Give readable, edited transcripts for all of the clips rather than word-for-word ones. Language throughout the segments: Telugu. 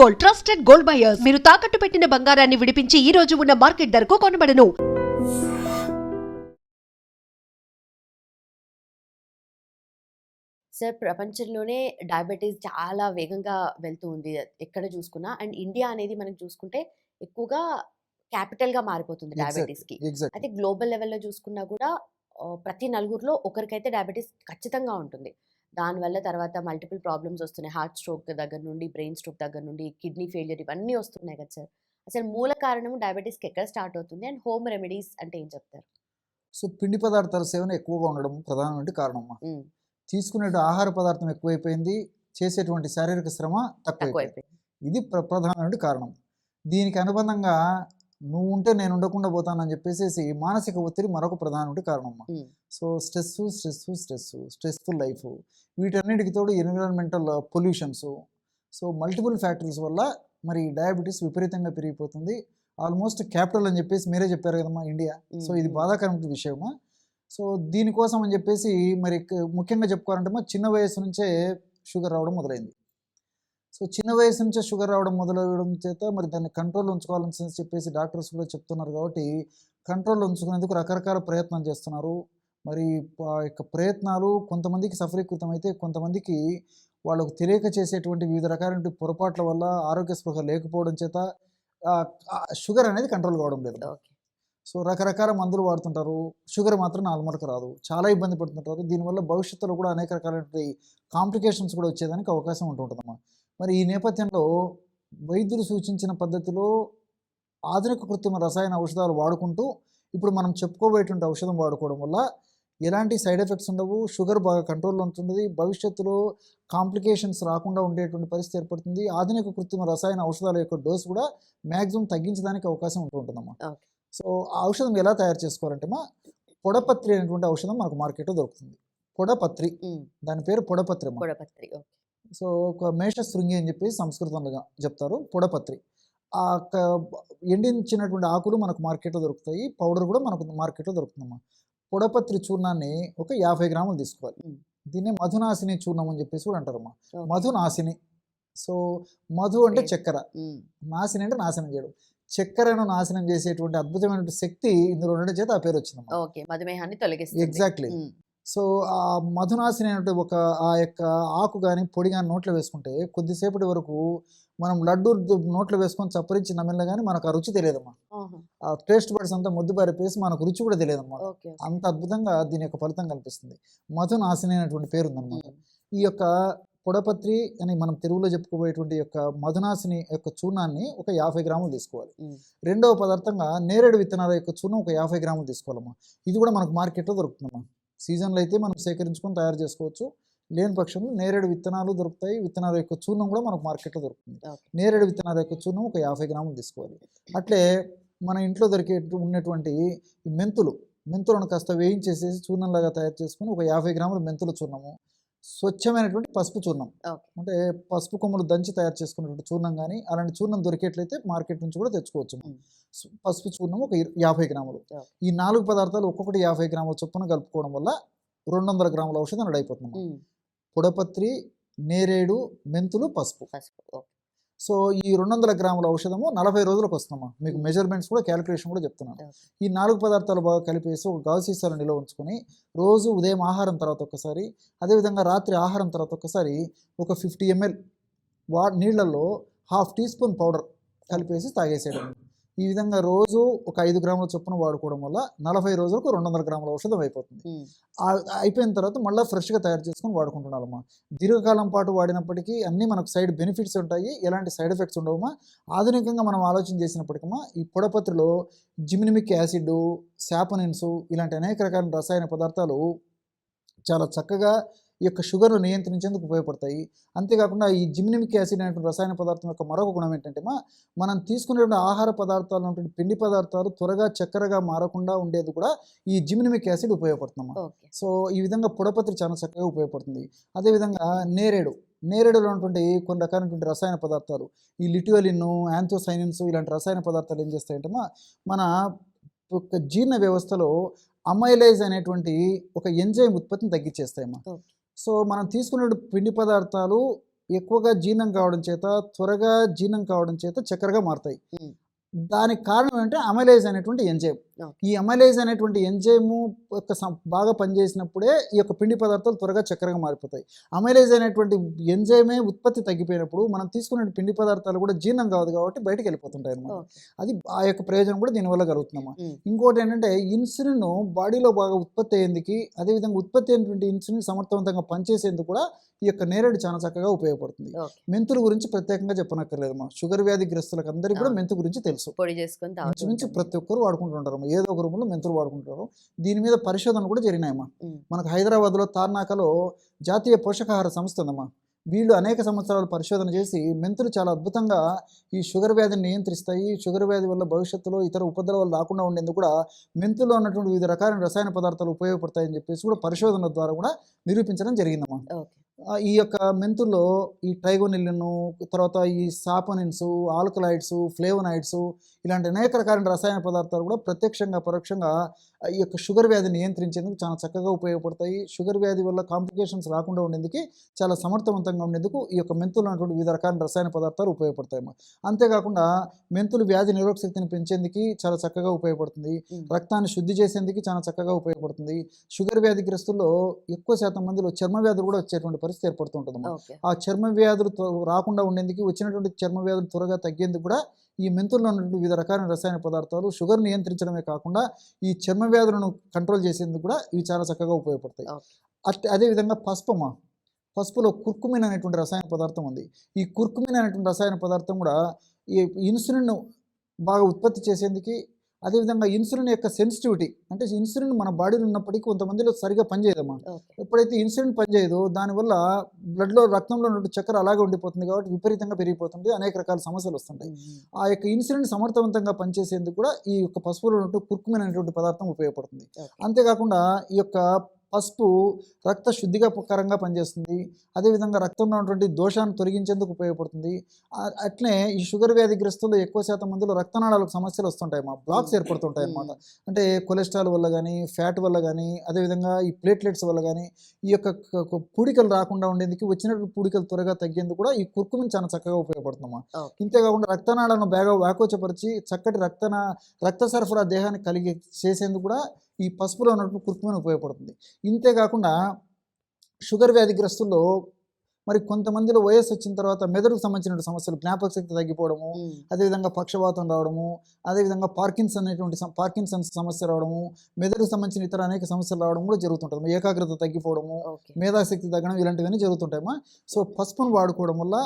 Gold, trusted gold buyers. మీరు తాకట్టు పెట్టిన బంగారాన్ని విడిపించి ఈ రోజు ఉన్న మార్కెట్ ధరకు కొనబడను. సార్, ప్రపంచంలోనే డయాబెటీస్ చాలా వేగంగా వెళ్తూ ఉంది. ఎక్కడ చూసుకున్నా. అండ్ ఇండియా అనేది మనం చూసుకుంటే ఎక్కువగా క్యాపిటల్‌గా మారిపోతుంది డయాబెటీస్‌కి. అయితే గ్లోబల్ లెవెల్‌లో చూసుకున్నా కూడా ప్రతి నలుగురిలో ఒకరికైతే డయాబెటీస్ ఖచ్చితంగా ఉంటుంది. దానివల్ల తర్వాత మల్టిపుల్ ప్రాబ్లమ్స్ వస్తున్నాయి. హార్ట్ స్ట్రోక్ దగ్గర నుండి, బ్రెయిన్ స్ట్రోక్ దగ్గర నుండి, కిడ్నీ ఫెయిల్యూర్ ఇవన్నీ వస్తున్నాయి కదా సార్. అసలు మూల కారణం డయాబెటీస్‌కి ఎక్కడ స్టార్ట్ అవుతుంది? అండ్ హోమ్ రెమెడీస్ అంటే ఏం చెప్తారు? సో పిండి పదార్థాల సేవన ఎక్కువగా ఉండడం ప్రధానమైన కారణమ్మా. తీసుకునే ఆహార పదార్థం ఎక్కువైపోయింది, చేసేటువంటి శారీరక శ్రమ తక్కువైపోయింది. ఇది ప్రధానమైన కారణం. దీనికి అనుబంధంగా నువ్వు ఉంటే నేను ఉండకుండా పోతానని చెప్పేసి మానసిక ఒత్తిడి మరొక ప్రధానమైన కారణమ్మా. సో స్ట్రెస్ఫుల్ లైఫ్, వీటన్నిటికి తోడు environmental pollutions, so multiple factories వల్ల మరి డయాబెటీస్ విపరీతంగా పెరిగిపోతుంది. ఆల్మోస్ట్ క్యాపిటల్ అని చెప్పేసి మీరే చెప్పారు కదమ్మా ఇండియా. సో ఇది బాధాకరమైన విషయమా. సో దీనికోసం అని చెప్పేసి మరి ముఖ్యంగా చెప్పుకోవాలంటే చిన్న వయసు నుంచే షుగర్ రావడం మొదలైంది. సో చిన్న వయసు నుంచే షుగర్ రావడం మొదలవడం చేత మరి దాన్ని కంట్రోల్లో ఉంచుకోవాలని చెప్పేసి డాక్టర్స్ కూడా చెప్తున్నారు. కాబట్టి కంట్రోల్లో ఉంచుకునేందుకు రకరకాల ప్రయత్నాలు చేస్తున్నారు. మరి యొక్క ప్రయత్నాలు కొంతమందికి సఫలీకృతం అయితే, కొంతమందికి వాళ్ళకు తెలియక చేసేటువంటి వివిధ రకాలైన పొరపాట్ల వల్ల ఆరోగ్య స్పృహ లేకపోవడం చేత షుగర్ అనేది కంట్రోల్ కావడం లేదు. సో రకరకాల మందులు వాడుతుంటారు, షుగర్ మాత్రం నార్మల్కి రాదు, చాలా ఇబ్బంది పడుతుంటారు. దీనివల్ల భవిష్యత్తులో కూడా అనేక రకాలైన కాంప్లికేషన్స్ కూడా వచ్చేదానికి అవకాశం ఉంటుందన్నమాట. మరి ఈ నేపథ్యంలో వైద్యులు సూచించిన పద్ధతిలో ఆధునిక కృత్రిమ రసాయన ఔషధాలు వాడుకుంటూ ఇప్పుడు మనం చెప్పుకోబోయేటువంటి ఔషధం వాడుకోవడం వల్ల ఎలాంటి సైడ్ ఎఫెక్ట్స్ ఉండవు, షుగర్ బాగా కంట్రోల్లో ఉంటుంది, భవిష్యత్తులో కాంప్లికేషన్స్ రాకుండా ఉండేటువంటి పరిస్థితి ఏర్పడుతుంది. ఆధునిక కృత్రిమ రసాయన ఔషధాల యొక్క డోసు కూడా మ్యాక్సిమం తగ్గించడానికి అవకాశం ఉంటుందన్నమాట. సో ఆ ఔషధం ఎలా తయారు చేసుకోవాలంటే పొడపత్రి అనేటువంటి ఔషధం మనకు మార్కెట్లో దొరుకుతుంది. పొడపత్రి, దాని పేరు పొడపత్రి. సో ఒక మేషశృంగి అని చెప్పేసి సంస్కృతంలో చెప్తారు. పొడపత్రి ఆ ఎండించినటువంటి ఆకులు మనకు మార్కెట్లో దొరుకుతాయి, పౌడర్ కూడా మనకు మార్కెట్లో దొరుకుతుందమ్మా. పొడపత్రి చూర్ణాన్ని ఒక 50 గ్రాములు తీసుకోవాలి. దీన్ని మధునాశిని చూర్ణం అని చెప్పేసి కూడా అంటారమ్మా. మధునాశిని, సో మధు అంటే చక్కెర, నాశిని అంటే నాశనం చేయడం. చక్కెరను నాశనం చేసేటువంటి అద్భుతమైన శక్తి ఇందులో ఉండడం చేత ఆ పేరు వచ్చింది. ఎగ్జాక్ట్లీ. సో ఆ మధునాశిని అంటే ఒక ఆ యొక్క ఆకు కానీ పొడి కానీ నోట్లో వేసుకుంటే కొద్దిసేపటి వరకు మనం లడ్డు నోట్లో వేసుకొని చప్పరించి నమిలిన కానీ మనకు ఆ రుచి తెలియదమ్మా. ఆ టేస్ట్ బడ్స్ అంతా ముద్దుబారిపేసి మనకు రుచి కూడా తెలియదమ్మా. అంత అద్భుతంగా దీని యొక్క ఫలితం కనిపిస్తుంది. మధునాశిని అనేటువంటి పేరు ఉందన్నమాట. ఈ యొక్క పొడపత్రి అని మనం తెలుగులో చెప్పుకోబోయేటువంటి యొక్క మధునాశిని యొక్క చూర్ణాన్ని ఒక 50 గ్రాములు తీసుకోవాలి. రెండవ పదార్థంగా నేరేడు విత్తనాల యొక్క చూర్ణం ఒక 50 గ్రాములు తీసుకోవాలమ్మా. ఇది కూడా మనకు మార్కెట్లో దొరుకుతుందమ్మా. సీజన్లో అయితే మనం సేకరించుకొని తయారు చేసుకోవచ్చు, లేని పక్షంలో నేరేడు విత్తనాలు దొరుకుతాయి. విత్తనాల యొక్క చూర్ణం కూడా మనకు మార్కెట్లో దొరుకుతుంది. నేరేడు విత్తనాల యొక్క చూర్ణం ఒక 50 గ్రాములు తీసుకోవాలి. అట్లే మన ఇంట్లో ఉన్నటువంటి మెంతులను కాస్త వేయించేసేసి చూర్ణంలాగా తయారు చేసుకుని ఒక 50 గ్రాముల మెంతుల చూర్ణము, స్వచ్ఛమైనటువంటి పసుపు చూర్ణం, అంటే పసుపు కొమ్ములు దంచి తయారు చేసుకున్నటువంటి చూర్ణం కానీ అలాంటి చూర్ణం దొరికేట్లయితే మార్కెట్ నుంచి కూడా తెచ్చుకోవచ్చు. పసుపు చూర్ణం ఒక 50 గ్రాములు. ఈ 4 పదార్థాలు ఒక్కొక్కటి 50 గ్రాముల చొప్పున కలుపుకోవడం వల్ల 200 గ్రాముల ఔషధం రెడీ అయిపోతుంది. పొడపత్రి, నేరేడు, మెంతులు, పసుపు. సో ఈ 200 గ్రాముల ఔషధము 40 రోజులకు వస్తుందమ్మా. మీకు మెజర్మెంట్స్ కూడా క్యాలిక్యులేషన్ కూడా చెప్తున్నాను. ఈ 4 పదార్థాలు బాగా కలిపేసి ఒక గాజు సీసాలో నిల్వ ఉంచుకొని రోజు ఉదయం ఆహారం తర్వాత ఒకసారి, అదేవిధంగా రాత్రి ఆహారం తర్వాత ఒకసారి ఒక 50 ml నీళ్లలో 1/2 టీ స్పూన్ పౌడర్ కలిపేసి తాగేసేయడం. ఈ విధంగా రోజు ఒక 5 గ్రాముల చొప్పున వాడుకోవడం వల్ల 40 రోజులకు 200 గ్రాముల ఔషధం అయిపోతుంది. అయిపోయిన తర్వాత మళ్ళీ ఫ్రెష్గా తయారు చేసుకొని వాడుకుంటున్నామమ్మా. దీర్ఘకాలం పాటు వాడినప్పటికీ అన్నీ మనకు సైడ్ బెనిఫిట్స్ ఉంటాయి, ఎలాంటి సైడ్ ఎఫెక్ట్స్ ఉండవమ్మా. ఆధునికంగా మనం ఆలోచన చేసినప్పటికమ్మా ఈ పొడపత్రిలో జిమినిమిక్ యాసిడ్, శాపనిన్స్ ఇలాంటి అనేక రకాల రసాయన పదార్థాలు చాలా చక్కగా ఈ యొక్క షుగర్ను నియంత్రించేందుకు ఉపయోగపడతాయి. అంతేకాకుండా ఈ జిమినిమిక్ యాసిడ్ అనేటువంటి రసాయన పదార్థం యొక్క మరొక గుణం ఏంటంటే మనం తీసుకునేటువంటి ఆహార పదార్థాలు ఉన్నటువంటి పిండి పదార్థాలు త్వరగా చక్కెరగా మారకుండా ఉండేది కూడా ఈ జిమినిమిక్ యాసిడ్ ఉపయోగపడుతుందమ్మా. సో ఈ విధంగా పొడపత్రి చాలా చక్కగా ఉపయోగపడుతుంది. అదేవిధంగా నేరేడులో ఉన్నటువంటి కొన్ని రకాలైనటువంటి రసాయన పదార్థాలు, ఈ లిటియోలిన్, యాంథోసైనిన్స్ ఇలాంటి రసాయన పదార్థాలు ఏం చేస్తాయంటే మన జీర్ణ వ్యవస్థలో అమైలేజ్ అనేటువంటి ఒక ఎంజైమ్ ఉత్పత్తిని తగ్గించేస్తాయమ్మా. సో మనం తీసుకునే పిండి పదార్థాలు ఎక్కువగా జీర్ణం కావడం చేత, త్వరగా జీర్ణం కావడం చేత చక్కెరగా మారుతాయి. ఉమ్, దానికి కారణం ఏంటంటే అమైలేజ్ అనేటువంటి ఎంజైమ్. ఓకే. ఈ అమైలేజ్ అనేటువంటి ఎంజైము బాగా పనిచేసినప్పుడే ఈ యొక్క పిండి పదార్థాలు త్వరగా చక్కెరగా మారిపోతాయి. అమైలేజ్ అనేటువంటి ఎంజైమే ఉత్పత్తి తగ్గిపోయినప్పుడు మనం తీసుకునే పిండి పదార్థాలు కూడా జీర్ణం కాదు కాబట్టి బయటకు వెళ్ళిపోతుంటాయి అన్నమాట. ఓకే. అది ఆ యొక్క ప్రయోజనం కూడా దీనివల్ల కలుగుతుందమ్మా. ఉమ్, ఇంకోటి ఏంటంటే ఇన్సులిన్ బాడీలో బాగా ఉత్పత్తి అయ్యేందుకు, అదేవిధంగా ఉత్పత్తి అయినటువంటి ఇన్సులిన్ సమర్థవంతంగా పనిచేసేందుకు కూడా ఈ యొక్క నేరేడు చాలా చక్కగా ఉపయోగపడుతుంది. ఓకే. మెంతుల గురించి ప్రత్యేకంగా చెప్పనక్కర్లేదమ్మా. షుగర్ వ్యాధి గ్రస్తులకు అందరికీ కూడా మెంతు గురించి తెలుసు. పొడి చేసుకొని తాగుతూ ఇంచుమించు ఉంటాం. ప్రతి ఒక్కరు వాడుకుంటుంటారు, ఏదో ఒక రూపంలో మెంతులు వాడుకుంటారు. దీని మీద పరిశోధనలు కూడా జరిగినాయమ్మా. ఉమ్, మనకు హైదరాబాద్లో తార్నాకలో జాతీయ పోషకాహార సంస్థ ఉందమ్మా. వీళ్ళు అనేక సంవత్సరాలు పరిశోధన చేసి మెంతులు చాలా అద్భుతంగా ఈ షుగర్ వ్యాధిని నియంత్రిస్తాయి, షుగర్ వ్యాధి వల్ల భవిష్యత్తులో ఇతర ఉపద్రవాలు రాకుండా ఉండేందుకు కూడా మెంతుల్లో ఉన్నటువంటి వివిధ రకాల రసాయన పదార్థాలు ఉపయోగపడతాయని చెప్పేసి కూడా పరిశోధన ద్వారా కూడా నిరూపించడం జరిగిందమ్మా. ఓకే. ఈ యొక్క మెంతుల్లో ఈ ట్రైగోనిలిన్, తర్వాత ఈ సాపనిన్స్, ఆల్కలాయిడ్స్, ఫ్లేవనాయిడ్స్ ఇలాంటి అనేక రకాల రసాయన పదార్థాలు కూడా ప్రత్యక్షంగా పరోక్షంగా ఈ యొక్క షుగర్ వ్యాధిని నియంత్రించేందుకు చాలా చక్కగా ఉపయోగపడతాయి. షుగర్ వ్యాధి వల్ల కాంప్లికేషన్స్ రాకుండా ఉండేందుకు చాలా సమర్థవంతంగా ఉండేందుకు ఈ యొక్క మెంతులు ఉన్నటువంటి వివిధ రకాల రసాయన పదార్థాలు ఉపయోగపడతాయి. అంతేకాకుండా మెంతులు వ్యాధి నిరోధక శక్తిని పెంచేందుకు చాలా చక్కగా ఉపయోగపడుతుంది. రక్తాన్ని శుద్ధి చేసేందుకు చాలా చక్కగా ఉపయోగపడుతుంది. షుగర్ వ్యాధిగ్రస్తుల్లో ఎక్కువ శాతం మందిలో చర్మ వ్యాధులు కూడా వచ్చేటువంటి పరిస్థితి ఏర్పడుతుంటుంది. ఓకే. ఆ చర్మ వ్యాధులు రాకుండా ఉండేందుకు, వచ్చినటువంటి చర్మ వ్యాధులు త్వరగా తగ్గేందుకు కూడా ఈ మెంతుల్లో ఉన్నటువంటి వివిధ రకాల రసాయన పదార్థాలు షుగర్ నియంత్రించడమే కాకుండా ఈ చర్మ వ్యాధులను కంట్రోల్ చేసేందుకు కూడా ఇవి చాలా చక్కగా ఉపయోగపడతాయి. ఓకే. అదేవిధంగా పసుపమ్మ, పసుపులో కుర్కుమిన్ అనేటువంటి రసాయన పదార్థం ఉంది. ఈ కుర్కుమిన్ అనేటువంటి రసాయన పదార్థం కూడా ఈ ఇన్సులిన్ బాగా ఉత్పత్తి చేసేందుకు, అదేవిధంగా ఇన్సులిన్ యొక్క సెన్సిటివిటీ, అంటే ఇన్సులిన్ మన బాడీలో ఉన్నప్పటికీ కొంతమందిలో సరిగా పనిచేయదమ్మా. ఓకే. ఎప్పుడైతే ఇన్సులిన్ పనిచేయదో దానివల్ల బ్లడ్లో, రక్తంలో ఉన్న చక్కెర అలాగే ఉండిపోతుంది కాబట్టి విపరీతంగా పెరిగిపోతుంది, అనేక రకాల సమస్యలు వస్తుంటాయి. ఉమ్, ఆ యొక్క ఇన్సులిన్ సమర్థవంతంగా పనిచేసేందుకు కూడా ఈ యొక్క పసుపులో ఉన్నటువంటి కుర్కుమిన్ అనేటువంటి పదార్థం ఉపయోగపడుతుంది. ఓకే. అంతేకాకుండా ఈ యొక్క పసుపు రక్త శుద్ధికరంగా పనిచేస్తుంది, అదేవిధంగా రక్తంలో ఉన్నటువంటి దోషాన్ని తొలగించేందుకు ఉపయోగపడుతుంది. అట్లే ఈ షుగర్ వ్యాధిగ్రస్తుల్లో ఎక్కువ శాతం మందిలో రక్తనాళాలకు సమస్యలు వస్తుంటాయి, బ్లాక్స్ ఏర్పడుతుంటాయి అన్నమాట. అంటే కొలెస్ట్రాల్ వల్ల కానీ, ఫ్యాట్ వల్ల కానీ, అదేవిధంగా ఈ ప్లేట్లెట్స్ వల్ల కానీ ఈ యొక్క పూడికలు రాకుండా ఉండేందుకు, వచ్చినటువంటి పూడికలు త్వరగా తగ్గేందుకు కూడా ఈ కుర్కుమిన్ చాలా చక్కగా ఉపయోగపడుతుందమ్మా. ఓకే. ఇంతేకాకుండా రక్తనాళాలను బాగా వ్యాకోచపరిచి చక్కటి రక్త సరఫరా దేహానికి కలిగి చేసేందుకు కూడా ఈ పసుపులో ఉన్నటువంటి కుర్కుమిన్ ఉపయోగపడుతుంది. ఇంతేకాకుండా షుగర్ వ్యాధిగ్రస్తుల్లో మరి కొంతమందిలో వయస్సు వచ్చిన తర్వాత మెదడుకు సంబంధించిన సమస్యలు, జ్ఞాపక శక్తి తగ్గిపోవడము, అదేవిధంగా పక్షవాతం రావడము, అదేవిధంగా పార్కిన్సన్స్ సమస్య రావడము, మెదడుకు సంబంధించిన ఇతర అనేక సమస్యలు రావడం కూడా జరుగుతుంటుంది. ఏకాగ్రత తగ్గిపోవడము, మేధాశక్తి తగ్గడం ఇలాంటివన్నీ జరుగుతుంటాయమ్మా. సో పసుపును వాడుకోవడం వల్ల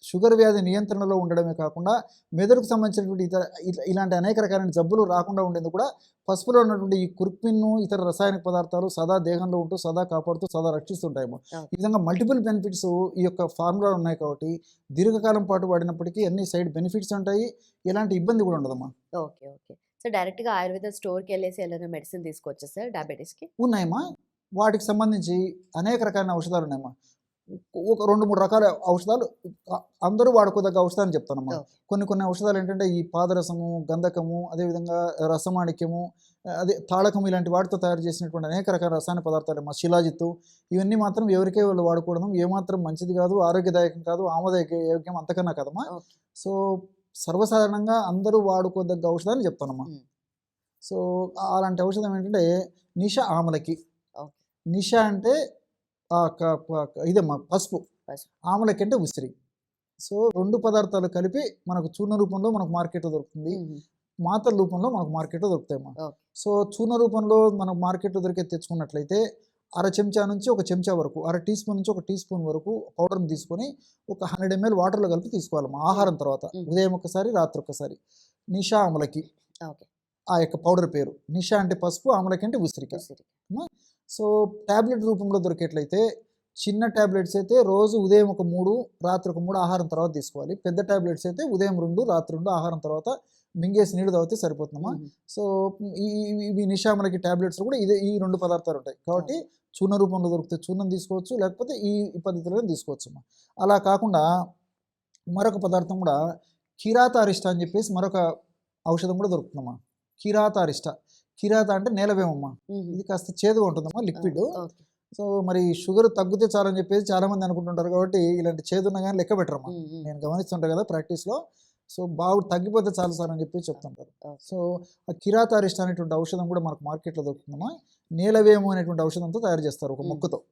షుగర్ వ్యాధి నియంత్రణలో ఉండడమే కాకుండా మెదడుకు సంబంధించినటువంటి ఇలాంటి అనేక రకాలైన జబ్బులు రాకుండా ఉండేందుకు కూడా పసుపులో ఉన్నటువంటి ఈ కుర్కుమిన్, ఇతర రసాయనిక పదార్థాలు సదా దేహంలో ఉంటూ, సదా కాపాడుతూ, సదా రక్షిస్తుంటాయేమో. ఈ విధంగా మల్టిపుల్ బెనిఫిట్స్ ఈ యొక్క ఫార్ములా ఉన్నాయి కాబట్టి దీర్ఘకాలం పాటు వాడినప్పటికీ అన్ని సైడ్ బెనిఫిట్స్ ఉంటాయి, ఎలాంటి ఇబ్బంది కూడా ఉండదమ్మా. ఓకే. ఓకే. సో డైరెక్ట్గా ఆయుర్వేద స్టోర్కి వెళ్ళేసి ఏదైనా మెడిసిన్ తీసుకోవచ్చా సార్ డయాబెటీస్కి? ఉన్నాయమ్మా. వాటికి సంబంధించి అనేక రకాలైన ఔషధాలు ఉన్నాయమ్మా. ఒక 2-3 రకాల ఔషధాలు అందరూ వాడుకోదగ్గ ఔషధాన్ని చెప్తానమ్మా. కొన్ని ఔషధాలు ఏంటంటే ఈ పాదరసము, గంధకము, అదేవిధంగా రసమాణిక్యము, అదే తాళకము ఇలాంటి వాటితో తయారు చేసినటువంటి అనేక రకాల రసాయన పదార్థాలు అమ్మా. శిలాజిత్తు ఇవన్నీ మాత్రం ఎవరికే వాళ్ళు వాడుకోవడం ఏమాత్రం మంచిది కాదు, ఆరోగ్యదాయకం కాదు, ఆమోదయోగ్యం అంతకన్నా కదమ్మా. సో సర్వసాధారణంగా అందరూ వాడుకోదగ్గ ఔషధాన్ని చెప్తానమ్మా. సో అలాంటి ఔషధం ఏంటంటే నిష ఆమలకి. నిష అంటే ఇదమ్మా పసుపు, ఆమలకి అంటే ఉసిరి. సో 2 పదార్థాలు కలిపి మనకు చూర్ణ రూపంలో మనకు మార్కెట్లో దొరుకుతుంది, మాత్రల రూపంలో మనకు మార్కెట్లో దొరుకుతాయమ్మా. సో చూర్ణ రూపంలో మనకు మార్కెట్లో దొరికే తెచ్చుకున్నట్లయితే 1/2 చెంచా నుంచి 1 చెంచా వరకు, 1/2 టీ స్పూన్ నుంచి 1 టీ స్పూన్ వరకు పౌడర్ని తీసుకొని ఒక 100 ml వాటర్లో కలిపి తీసుకోవాలమ్మా. ఆహారం తర్వాత ఉదయం ఒకసారి, రాత్రి ఒకసారి. నిషా ఆమలకి ఆ యొక్క పౌడర్ పేరు. నిషా అంటే పసుపు, ఆమలకి అంటే ఉసిరిక. సో ట్యాబ్లెట్ రూపంలో దొరికేట్లయితే చిన్న ట్యాబ్లెట్స్ అయితే రోజు ఉదయం ఒక 3, రాత్రి ఒక 3 ఆహారం తర్వాత తీసుకోవాలి. పెద్ద ట్యాబ్లెట్స్ అయితే ఉదయం 2, రాత్రి 2 ఆహారం తర్వాత మింగేసి నీళ్ళు తాగితే సరిపోతుందమ్మా. సో ఈ నిషామలకి ట్యాబ్లెట్స్ కూడా ఈ 2 పదార్థాలు ఉంటాయి కాబట్టి చూర్ణ రూపంలో దొరికితే చూర్ణం తీసుకోవచ్చు, లేకపోతే ఈ పద్ధతిలో తీసుకోవచ్చు అమ్మా. అలా కాకుండా మరొక పదార్థం కూడా కిరాతారిష్ట అని చెప్పేసి మరొక ఔషధం కూడా దొరుకుతుందమ్మా. కిరాతారిష్ట. కిరాత అంటే నేలవేమమ్మా. ఇది కాస్త చేదుగా ఉంటుందమ్మా, లిక్విడ్. సో మరి షుగర్ తగ్గితే చాలని చెప్పేసి చాలామంది అనుకుంటుంటారు, కాబట్టి ఇలాంటి చేదున్నా కానీ లెక్క పెట్టరమ్మా. నేను గమనిస్తుంటాను కదా ప్రాక్టీస్లో. సో బాగా తగ్గిపోతే చాలు సార్ అని చెప్పి చెప్తుంటారు. సో ఆ కిరాతారిష్ట అనేటువంటి ఔషధం కూడా మనకు మార్కెట్లో దొరుకుతుందమ్మా. నీలవేము అనేటువంటి ఔషధంతో తయారు చేస్తారు, ఒక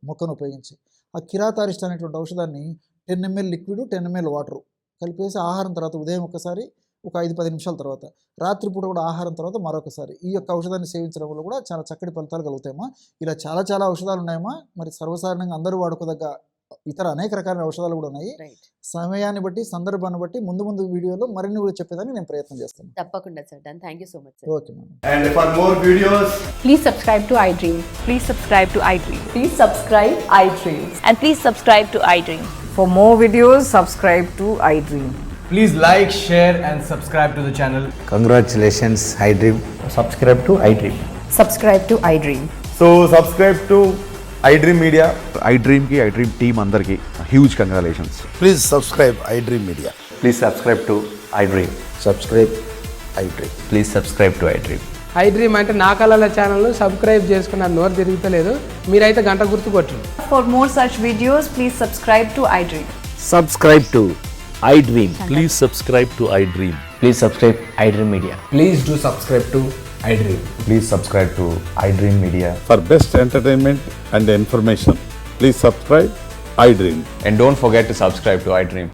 మొక్కను ఉపయోగించి. ఆ కిరాతారిష్ట అనేటువంటి ఔషధాన్ని 10 ml లిక్విడ్ 10 ml వాటర్ కలిపేసి ఆహారం తర్వాత ఉదయం ఒకసారి, ఒక 5-10 నిమిషాల తర్వాత, రాత్రిపూట కూడా ఆహారం తర్వాత మరొకసారి ఈ యొక్క ఔషధాన్ని సేవించడం వల్ల కూడా చాలా చక్కటి ఫలితాలు కలుగుతాయమ్మా. ఇలా చాలా చాలా ఔషధాలు ఉన్నాయమ్మా. మరి సర్వసాధారణంగా అందరూ వాడుకోదగ్గ ఇతర అనేక రకాల ఔషధాలు కూడా ఉన్నాయి. సమయాన్ని బట్టి, సందర్భాన్ని బట్టి ముందు వీడియోలో మరిన్ని కూడా చెప్పేదాన్ని నేను ప్రయత్నం చేస్తాను. తప్పకుండా sir. Thank you so much sir. Okay madam. And for more videos, Please subscribe to iDream. Please subscribe to iDream. Please subscribe iDream. And please subscribe to iDream. For more videos, subscribe to iDream. please like, share and subscribe to the channel. Congratulations, iDream. Subscribe to iDream. Subscribe to iDream. So subscribe to iDream Media. iDream ki iDream team andarki huge congratulations. Please subscribe iDream Media. Please subscribe to iDream. Subscribe iDream. Please subscribe to iDream. iDream అంటే నా కళల ఛానల్ సబ్స్క్రైబ్ చేసుకున్న నోరు తిరుగుతలేదు, మీరైతే గంట గుర్తు కొట్టండి. For more such videos, please subscribe to iDream. Subscribe to iDream. Please subscribe to iDream. Please subscribe iDream Media. Please do subscribe to iDream. Please subscribe to iDream Media. For best entertainment and information, please subscribe iDream. And don't forget to subscribe to iDream.